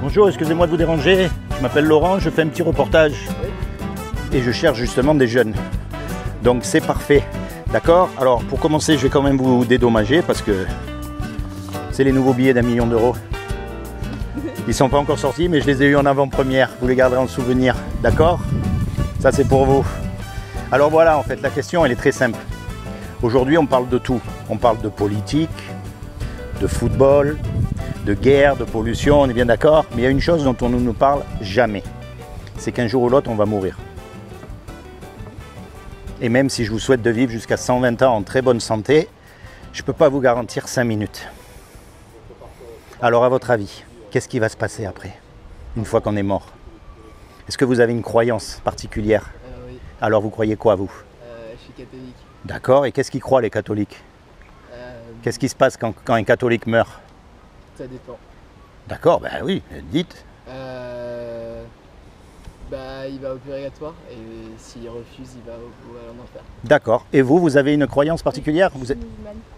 Bonjour, excusez-moi de vous déranger. Je m'appelle Laurent, je fais un petit reportage. Et je cherche justement des jeunes. Donc c'est parfait. D'accord? Alors pour commencer, je vais quand même vous dédommager parce que c'est les nouveaux billets d'1 million d'euros. Ils ne sont pas encore sortis, mais je les ai eus en avant-première. Vous les garderez en souvenir. D'accord? Ça c'est pour vous. Alors voilà, en fait, la question elle est très simple. Aujourd'hui, on parle de tout. On parle de politique, de football, de guerre, de pollution, on est bien d'accord. Mais il y a une chose dont on ne nous parle jamais. C'est qu'un jour ou l'autre, on va mourir. Et même si je vous souhaite de vivre jusqu'à 120 ans en très bonne santé, je ne peux pas vous garantir 5 minutes. Alors à votre avis, qu'est-ce qui va se passer après, une fois qu'on est mort? Est-ce que vous avez une croyance particulière? Oui. Alors vous croyez quoi, vous? Je suis catholique. D'accord, et qu'est-ce qu'ils croient les catholiques? Qu'est-ce qui se passe quand un catholique meurt? Ça dépend. D'accord, ben oui, dites. Il va au purgatoire et s'il refuse, il va en enfer. D'accord, et vous, vous avez une croyance particulière? Vous êtes...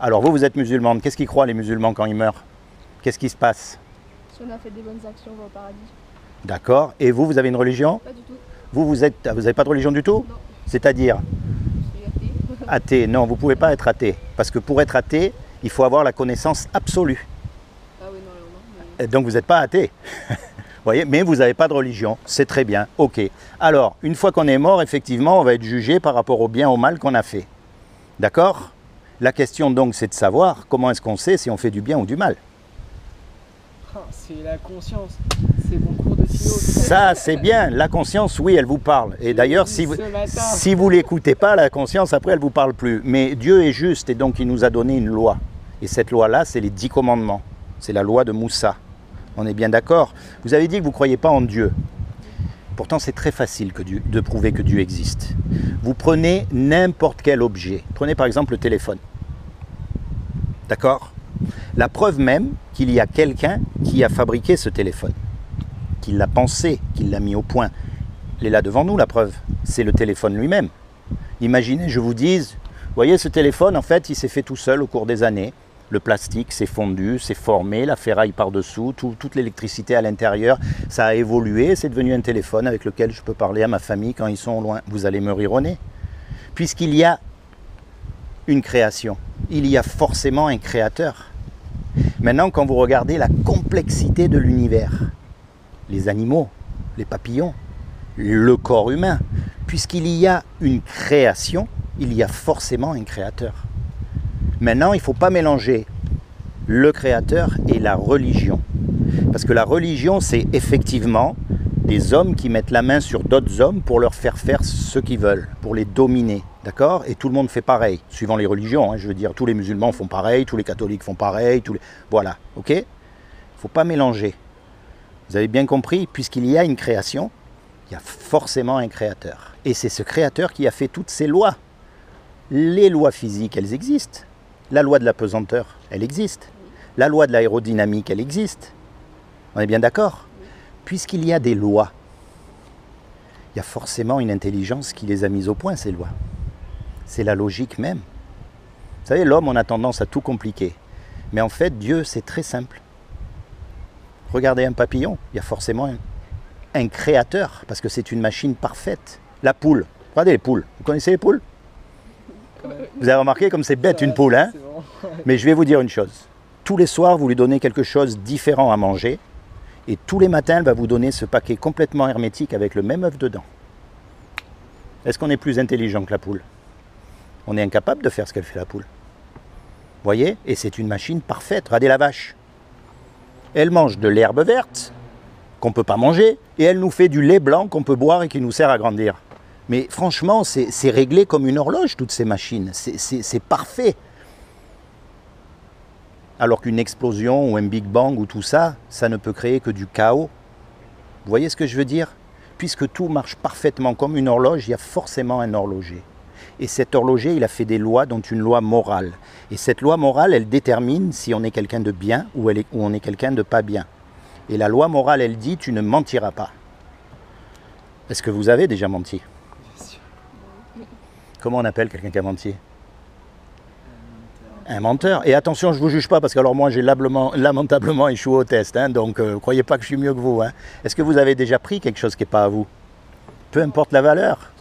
Alors vous êtes musulmane, qu'est-ce qu'ils croient les musulmans quand ils meurent? Qu'est-ce qui se passe? Si on a fait des bonnes actions, on va au paradis. D'accord, et vous, vous avez une religion? Pas du tout. Vous n'avez pas de religion du tout? Non. C'est-à-dire? Je suis athée. Athée, non, vous ne pouvez pas être athée. Parce que pour être athée, il faut avoir la connaissance absolue. Ah oui, non, mais... Donc vous n'êtes pas athée. Voyez, mais vous n'avez pas de religion, c'est très bien, ok. Alors, une fois qu'on est mort, effectivement, on va être jugé par rapport au bien, au mal qu'on a fait. D'accord? La question donc, c'est de savoir comment est-ce qu'on sait si on fait du bien ou du mal. C'est la conscience, c'est mon cours de philo. Ça, c'est bien, la conscience, oui, elle vous parle. Et d'ailleurs, si vous ne l'écoutez pas, la conscience, après, elle ne vous parle plus. Mais Dieu est juste et donc il nous a donné une loi. Et cette loi-là, c'est les 10 commandements. C'est la loi de Moussa. On est bien d'accord? Vous avez dit que vous ne croyez pas en Dieu. Pourtant, c'est très facile de prouver que Dieu existe. Vous prenez n'importe quel objet. Prenez par exemple le téléphone. D'accord? La preuve même qu'il y a quelqu'un qui a fabriqué ce téléphone, qui l'a pensé, qui l'a mis au point. Elle est là devant nous, la preuve. C'est le téléphone lui-même. Imaginez, je vous dise, vous voyez ce téléphone, en fait, il s'est fait tout seul au cours des années. Le plastique s'est fondu, s'est formé, la ferraille par-dessous, toute l'électricité à l'intérieur, ça a évolué, c'est devenu un téléphone avec lequel je peux parler à ma famille quand ils sont loin. Vous allez me rire au nez. Puisqu'il y a une création, il y a forcément un créateur. Maintenant, quand vous regardez la complexité de l'univers, les animaux, les papillons, le corps humain, puisqu'il y a une création, il y a forcément un créateur. Maintenant, il ne faut pas mélanger le créateur et la religion. Parce que la religion, c'est effectivement des hommes qui mettent la main sur d'autres hommes pour leur faire faire ce qu'ils veulent, pour les dominer. D'accord? Et tout le monde fait pareil, suivant les religions. Hein, je veux dire, tous les musulmans font pareil, tous les catholiques font pareil, voilà, ok? Il ne faut pas mélanger. Vous avez bien compris, puisqu'il y a une création, il y a forcément un créateur. Et c'est ce créateur qui a fait toutes ces lois. Les lois physiques, elles existent. La loi de la pesanteur, elle existe. La loi de l'aérodynamique, elle existe. On est bien d'accord? Puisqu'il y a des lois, il y a forcément une intelligence qui les a mises au point, ces lois. C'est la logique même. Vous savez, l'homme, on a tendance à tout compliquer. Mais en fait, Dieu, c'est très simple. Regardez un papillon, il y a forcément un créateur, parce que c'est une machine parfaite. La poule, regardez les poules. Vous connaissez les poules? Vous avez remarqué comme c'est bête une poule, hein? Mais je vais vous dire une chose. Tous les soirs, vous lui donnez quelque chose de différent à manger. Et tous les matins, elle va vous donner ce paquet complètement hermétique avec le même œuf dedans. Est-ce qu'on est plus intelligent que la poule? On est incapable de faire ce qu'elle fait la poule. Vous voyez? Et c'est une machine parfaite. Regardez la vache. Elle mange de l'herbe verte qu'on ne peut pas manger. Et elle nous fait du lait blanc qu'on peut boire et qui nous sert à grandir. Mais franchement, c'est réglé comme une horloge, toutes ces machines. C'est parfait. Alors qu'une explosion ou un Big Bang ou tout ça, ça ne peut créer que du chaos. Vous voyez ce que je veux dire? Puisque tout marche parfaitement comme une horloge, il y a forcément un horloger. Et cet horloger, il a fait des lois, dont une loi morale. Et cette loi morale, elle détermine si on est quelqu'un de bien ou on est quelqu'un de pas bien. Et la loi morale, elle dit, tu ne mentiras pas. Est-ce que vous avez déjà menti? Comment on appelle quelqu'un qui a menti? Un menteur. Et attention, je ne vous juge pas, parce que alors moi j'ai lamentablement échoué au test, hein, donc croyez pas que je suis mieux que vous. Hein. Est-ce que vous avez déjà pris quelque chose qui n'est pas à vous? Peu importe la valeur.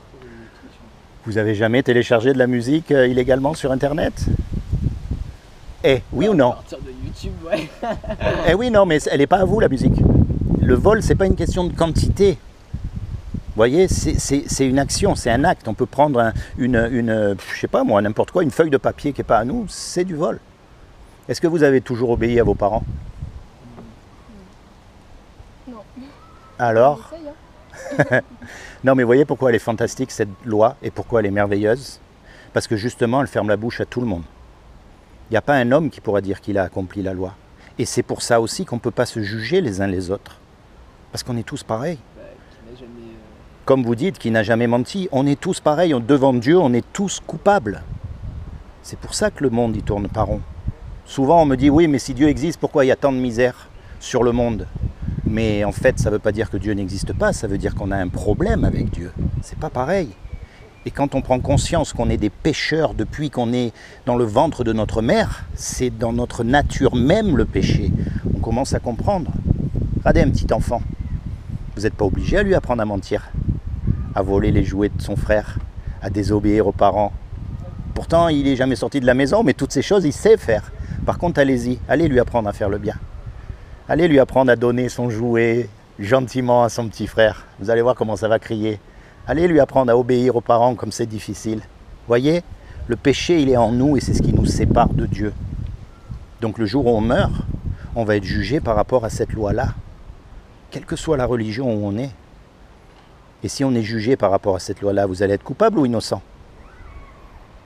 Vous avez jamais téléchargé de la musique illégalement sur Internet? Eh, oui ou non? À partir de YouTube, ouais. Eh oui, non, mais elle n'est pas à vous la musique. Le vol, c'est pas une question de quantité. Vous voyez, c'est une action, c'est un acte. On peut prendre je sais pas moi, n'importe quoi, une feuille de papier qui n'est pas à nous, c'est du vol. Est-ce que vous avez toujours obéi à vos parents? Non. Alors? On essaye, hein. Non, mais vous voyez pourquoi elle est fantastique cette loi et pourquoi elle est merveilleuse? Parce que justement, elle ferme la bouche à tout le monde. Il n'y a pas un homme qui pourra dire qu'il a accompli la loi. Et c'est pour ça aussi qu'on ne peut pas se juger les uns les autres. Parce qu'on est tous pareils. Bah, qui n'a jamais, Comme vous dites, qui n'a jamais menti, on est tous pareils. Devant Dieu, on est tous coupables. C'est pour ça que le monde, il tourne pas rond. Souvent, on me dit, oui, mais si Dieu existe, pourquoi il y a tant de misère sur le monde? Mais en fait, ça ne veut pas dire que Dieu n'existe pas, ça veut dire qu'on a un problème avec Dieu. C'est pas pareil. Et quand on prend conscience qu'on est des pécheurs depuis qu'on est dans le ventre de notre mère, c'est dans notre nature même le péché. On commence à comprendre. Regardez un petit enfant. Vous n'êtes pas obligé à lui apprendre à mentir, à voler les jouets de son frère, à désobéir aux parents. Pourtant, il n'est jamais sorti de la maison, mais toutes ces choses, il sait faire. Par contre, allez-y, allez lui apprendre à faire le bien. Allez lui apprendre à donner son jouet gentiment à son petit frère. Vous allez voir comment ça va crier. Allez lui apprendre à obéir aux parents comme c'est difficile. Voyez, le péché, il est en nous et c'est ce qui nous sépare de Dieu. Donc le jour où on meurt, on va être jugé par rapport à cette loi-là. Quelle que soit la religion où on est. Et si on est jugé par rapport à cette loi-là, vous allez être coupable ou innocent?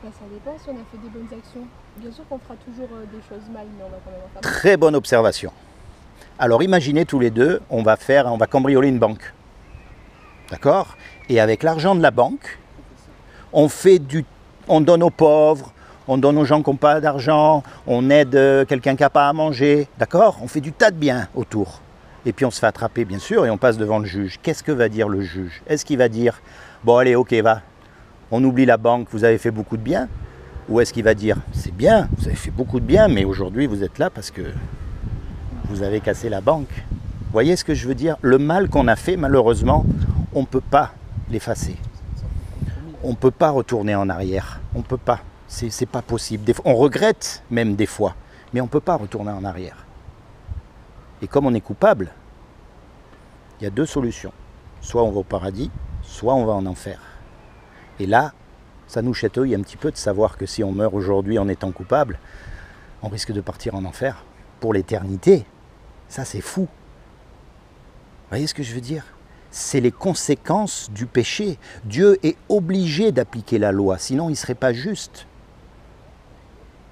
Bah, ça dépend si on a fait des bonnes actions. Bien sûr qu'on fera toujours des choses mal, mais on va quand même en faire. Très bonne observation. Alors imaginez tous les deux, on va cambrioler une banque. D'accord? Et avec l'argent de la banque, on donne aux pauvres, on donne aux gens qui n'ont pas d'argent, on aide quelqu'un qui n'a pas à manger. D'accord? On fait du tas de bien autour. Et puis on se fait attraper, bien sûr, et on passe devant le juge. Qu'est-ce que va dire le juge? Est-ce qu'il va dire, bon allez, ok, va, on oublie la banque, vous avez fait beaucoup de bien? Ou est-ce qu'il va dire, c'est bien, vous avez fait beaucoup de bien, mais aujourd'hui vous êtes là parce que vous avez cassé la banque? Vous voyez ce que je veux dire? Le mal qu'on a fait, malheureusement, on ne peut pas l'effacer. On ne peut pas retourner en arrière. On ne peut pas. C'est pas possible. On regrette même des fois, mais on ne peut pas retourner en arrière. Et comme on est coupable, il y a deux solutions. Soit on va au paradis, soit on va en enfer. Et là, ça nous chatouille un petit peu de savoir que si on meurt aujourd'hui en étant coupable, on risque de partir en enfer pour l'éternité. Ça, c'est fou. Vous voyez ce que je veux dire? C'est les conséquences du péché. Dieu est obligé d'appliquer la loi, sinon il ne serait pas juste.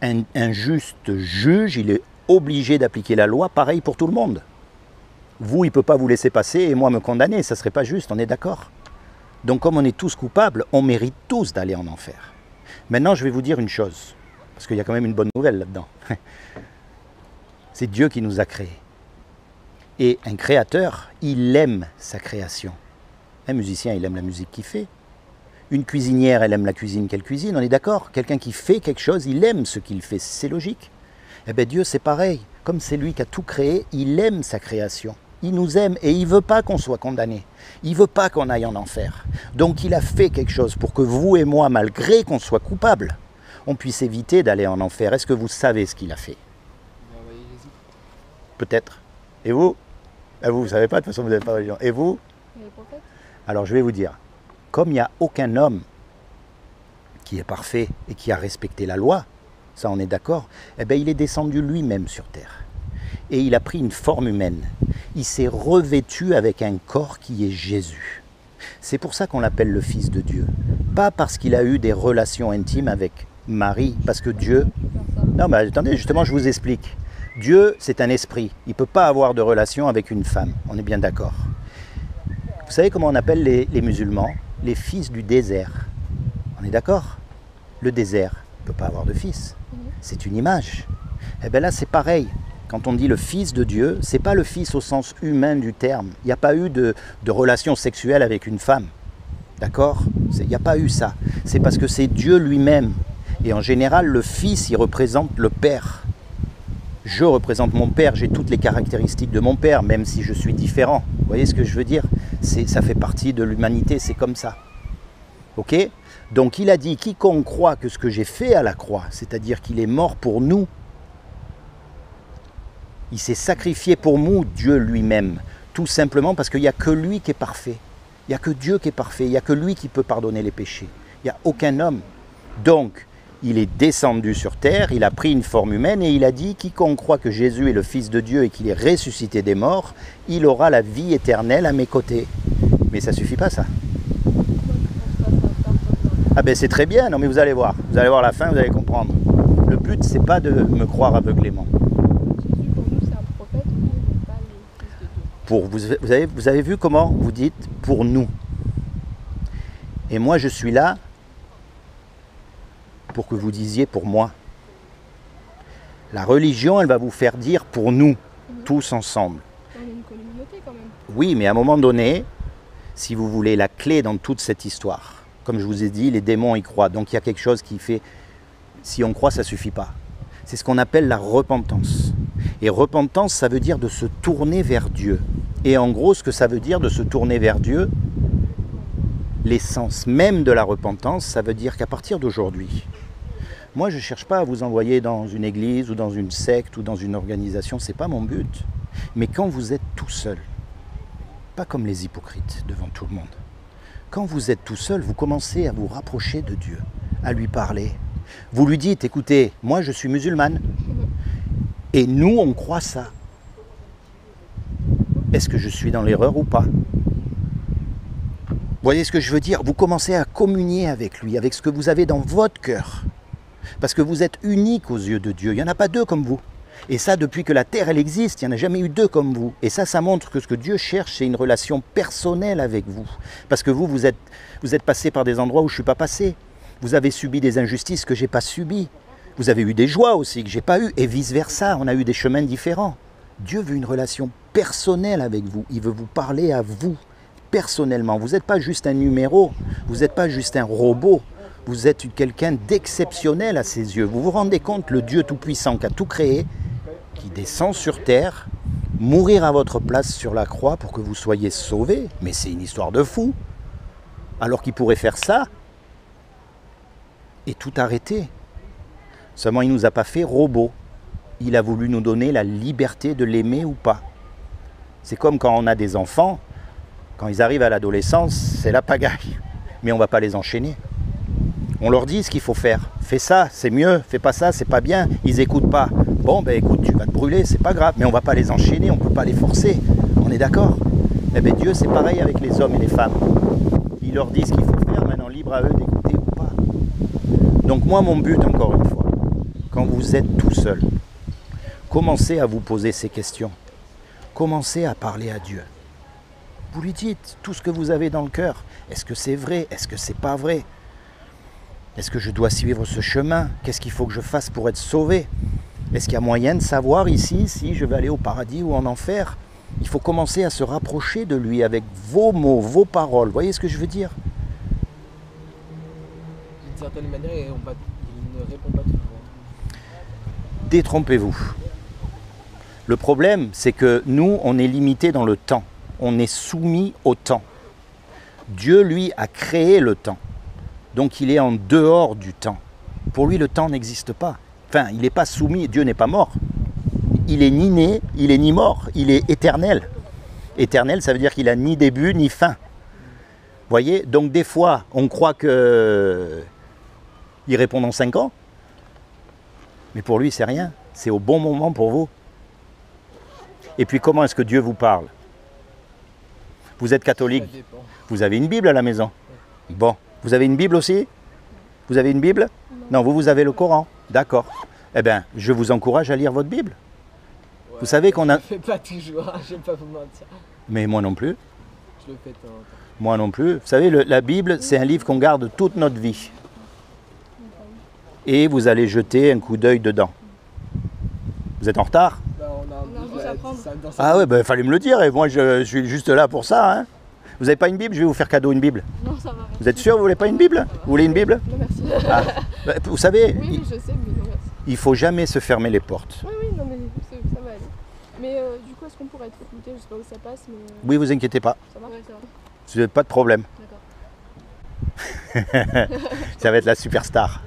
Un juste juge, il est obligé d'appliquer la loi, pareil pour tout le monde. Vous, il ne peut pas vous laisser passer et moi me condamner, ça ne serait pas juste, on est d'accord? Donc comme on est tous coupables, on mérite tous d'aller en enfer. Maintenant, je vais vous dire une chose, parce qu'il y a quand même une bonne nouvelle là-dedans. C'est Dieu qui nous a créés. Et un créateur, il aime sa création. Un musicien, il aime la musique qu'il fait. Une cuisinière, elle aime la cuisine qu'elle cuisine, on est d'accord? Quelqu'un qui fait quelque chose, il aime ce qu'il fait, c'est logique. Eh bien Dieu, c'est pareil. Comme c'est lui qui a tout créé, il aime sa création. Il nous aime et il ne veut pas qu'on soit condamné. Il ne veut pas qu'on aille en enfer. Donc il a fait quelque chose pour que vous et moi, malgré qu'on soit coupables, on puisse éviter d'aller en enfer. Est-ce que vous savez ce qu'il a fait? Il a envoyé Jésus. Peut-être. Et vous? Vous ne savez pas, de toute façon vous n'avez pas de religion. Et vous? Et les prophètes? Alors je vais vous dire, comme il n'y a aucun homme qui est parfait et qui a respecté la loi, ça on est d'accord, eh bien il est descendu lui-même sur terre. Et il a pris une forme humaine. Il s'est revêtu avec un corps qui est Jésus. C'est pour ça qu'on l'appelle le Fils de Dieu. Pas parce qu'il a eu des relations intimes avec Marie, parce que Dieu... Non mais attendez, justement je vous explique. Dieu, c'est un esprit. Il ne peut pas avoir de relation avec une femme. On est bien d'accord. Vous savez comment on appelle les musulmans? Les fils du désert. On est d'accord? Le désert ne peut pas avoir de fils. C'est une image. Eh bien là, c'est pareil. Quand on dit le Fils de Dieu, ce n'est pas le Fils au sens humain du terme. Il n'y a pas eu de relation sexuelle avec une femme. D'accord? Il n'y a pas eu ça. C'est parce que c'est Dieu lui-même Et en général, le fils, il représente le père. Je représente mon père, j'ai toutes les caractéristiques de mon père, même si je suis différent. Vous voyez ce que je veux dire? Ça fait partie de l'humanité, c'est comme ça. Ok? Donc il a dit, quiconque croit que ce que j'ai fait à la croix, c'est-à-dire qu'il est mort pour nous, il s'est sacrifié pour nous, Dieu lui-même, tout simplement parce qu'il n'y a que lui qui est parfait. Il n'y a que Dieu qui est parfait, il n'y a que lui qui peut pardonner les péchés. Il n'y a aucun homme. Donc, il est descendu sur terre, il a pris une forme humaine et il a dit, quiconque croit que Jésus est le Fils de Dieu et qu'il est ressuscité des morts, il aura la vie éternelle à mes côtés. Mais ça ne suffit pas ça. Ah ben c'est très bien, non mais vous allez voir à la fin, vous allez comprendre. Le but, c'est pas de me croire aveuglément. Jésus, pour nous, c'est un prophète, mais il n'est pas le Fils de Dieu. Vous avez vu comment vous dites « pour nous ». Et moi, je suis là pour que vous disiez « pour moi ». La religion, elle va vous faire dire « pour nous », tous ensemble. On est une communauté quand même. Oui, mais à un moment donné, si vous voulez la clé dans toute cette histoire, comme je vous ai dit, les démons y croient. Donc il y a quelque chose qui fait, si on croit, ça ne suffit pas. C'est ce qu'on appelle la repentance. Et repentance, ça veut dire de se tourner vers Dieu. Et en gros, ce que ça veut dire de se tourner vers Dieu, l'essence même de la repentance, ça veut dire qu'à partir d'aujourd'hui, moi je ne cherche pas à vous envoyer dans une église ou dans une secte ou dans une organisation, ce n'est pas mon but. Mais quand vous êtes tout seul, pas comme les hypocrites devant tout le monde, quand vous êtes tout seul, vous commencez à vous rapprocher de Dieu, à lui parler. Vous lui dites, écoutez, moi je suis musulmane, et nous on croit ça. Est-ce que je suis dans l'erreur ou pas? Vous voyez ce que je veux dire? Vous commencez à communier avec lui, avec ce que vous avez dans votre cœur. Parce que vous êtes unique aux yeux de Dieu, il n'y en a pas deux comme vous. Et ça, depuis que la terre, elle existe, il n'y en a jamais eu deux comme vous. Et ça montre que ce que Dieu cherche, c'est une relation personnelle avec vous. Parce que vous êtes passé par des endroits où je ne suis pas passé. Vous avez subi des injustices que je n'ai pas subies. Vous avez eu des joies aussi que je n'ai pas eues. Et vice-versa, on a eu des chemins différents. Dieu veut une relation personnelle avec vous. Il veut vous parler à vous, personnellement. Vous n'êtes pas juste un numéro. Vous n'êtes pas juste un robot. Vous êtes quelqu'un d'exceptionnel à ses yeux. Vous vous rendez compte, le Dieu Tout-Puissant qui a tout créé, qui descend sur terre, mourir à votre place sur la croix pour que vous soyez sauvés. Mais c'est une histoire de fou. Alors qu'il pourrait faire ça et tout arrêter. Seulement, il ne nous a pas fait robots. Il a voulu nous donner la liberté de l'aimer ou pas. C'est comme quand on a des enfants, quand ils arrivent à l'adolescence, c'est la pagaille. Mais on ne va pas les enchaîner. On leur dit ce qu'il faut faire. Fais ça, c'est mieux. Fais pas ça, c'est pas bien. Ils n'écoutent pas. Bon, ben écoute, tu vas te brûler, c'est pas grave. Mais on ne va pas les enchaîner, on ne peut pas les forcer. On est d'accord? Eh bien, Dieu, c'est pareil avec les hommes et les femmes. Il leur dit ce qu'il faut faire, maintenant libre à eux d'écouter ou pas. Donc moi, mon but, encore une fois, quand vous êtes tout seul, commencez à vous poser ces questions. Commencez à parler à Dieu. Vous lui dites tout ce que vous avez dans le cœur. Est-ce que c'est vrai? Est-ce que c'est pas vrai? Est-ce que je dois suivre ce chemin? Qu'est-ce qu'il faut que je fasse pour être sauvé? Est-ce qu'il y a moyen de savoir ici si je vais aller au paradis ou en enfer? Il faut commencer à se rapprocher de lui avec vos mots, vos paroles. Vous voyez ce que je veux dire? D'une certaine manière, il ne répond pas toujours. Détrompez-vous. Le problème, c'est que nous, on est limité dans le temps. On est soumis au temps. Dieu, lui, a créé le temps. Donc il est en dehors du temps. Pour lui, le temps n'existe pas. Enfin, il n'est pas soumis, Dieu n'est pas mort. Il est ni né, il est ni mort, il est éternel. Éternel, ça veut dire qu'il n'a ni début ni fin. Vous voyez? Donc des fois, on croit qu'il répond dans 5 ans. Mais pour lui, c'est rien. C'est au bon moment pour vous. Et puis comment est-ce que Dieu vous parle? Vous êtes catholique, Ça dépend. vous avez une Bible à la maison. Bon, vous avez une Bible aussi? Vous avez une Bible? Non, vous avez le Coran. D'accord. Eh bien, je vous encourage à lire votre Bible. Ouais, Vous savez qu'on a... Je le fais pas toujours, je vais pas vous mentir. Mais moi non plus. Je le fais de temps en temps. Moi non plus. Vous savez, la Bible, c'est un livre qu'on garde toute notre vie. Et vous allez jeter un coup d'œil dedans. Vous êtes en retard? Bah, on a On a un bus à prendre. dans Ah ouais, ben fallait me le dire. Et moi, je suis juste là pour ça. Hein. Vous n'avez pas une Bible? Je vais vous faire cadeau une Bible. Non, ça va. Merci. Vous êtes sûr, vous voulez pas une Bible? Vous voulez une Bible? Non, merci. Ah, vous savez, Oui, oui, je sais, mais non, merci. il faut jamais se fermer les portes. Oui, oui, non, mais ça va aller. Mais du coup, est-ce qu'on pourrait être écouté? Je sais pas où ça passe, mais Oui, vous inquiétez pas. ça marche. Ouais, ça va. Vous n'avez pas de problème. D'accord. Ça va être la superstar.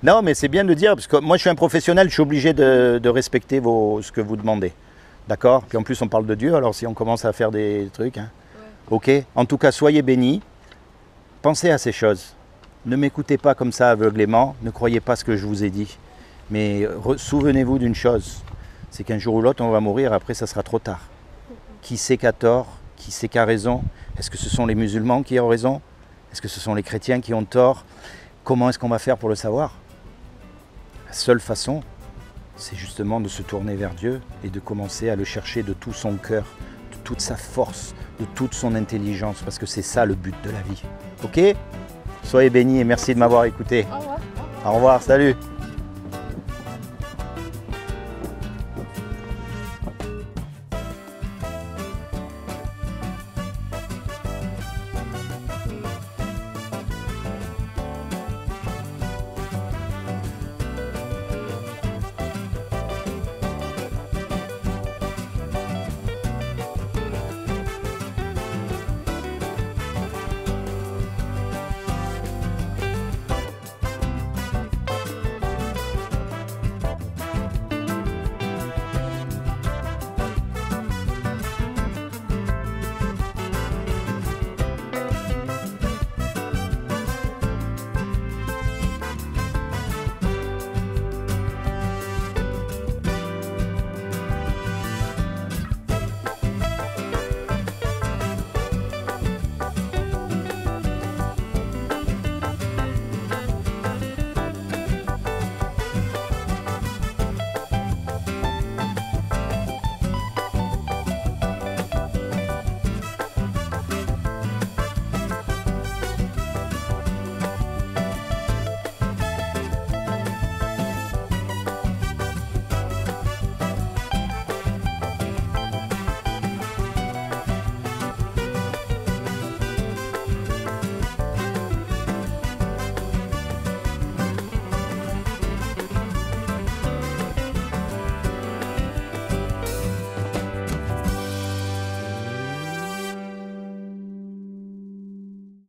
Non, mais c'est bien de dire, parce que moi je suis un professionnel, je suis obligé de respecter ce que vous demandez. D'accord? Puis en plus on parle de Dieu, alors si on commence à faire des trucs, hein. Ouais. Ok? En tout cas, soyez bénis. Pensez à ces choses. Ne m'écoutez pas comme ça aveuglément, ne croyez pas ce que je vous ai dit. Mais souvenez-vous d'une chose, c'est qu'un jour ou l'autre on va mourir, après ça sera trop tard. Qui c'est qui a tort? Qui c'est qui a raison? Est-ce que ce sont les musulmans qui ont raison? Est-ce que ce sont les chrétiens qui ont tort? Comment est-ce qu'on va faire pour le savoir? La seule façon, c'est justement de se tourner vers Dieu et de commencer à le chercher de tout son cœur, de toute sa force, de toute son intelligence, parce que c'est ça le but de la vie. Ok? Soyez bénis et merci de m'avoir écouté. Au revoir. Au revoir, salut!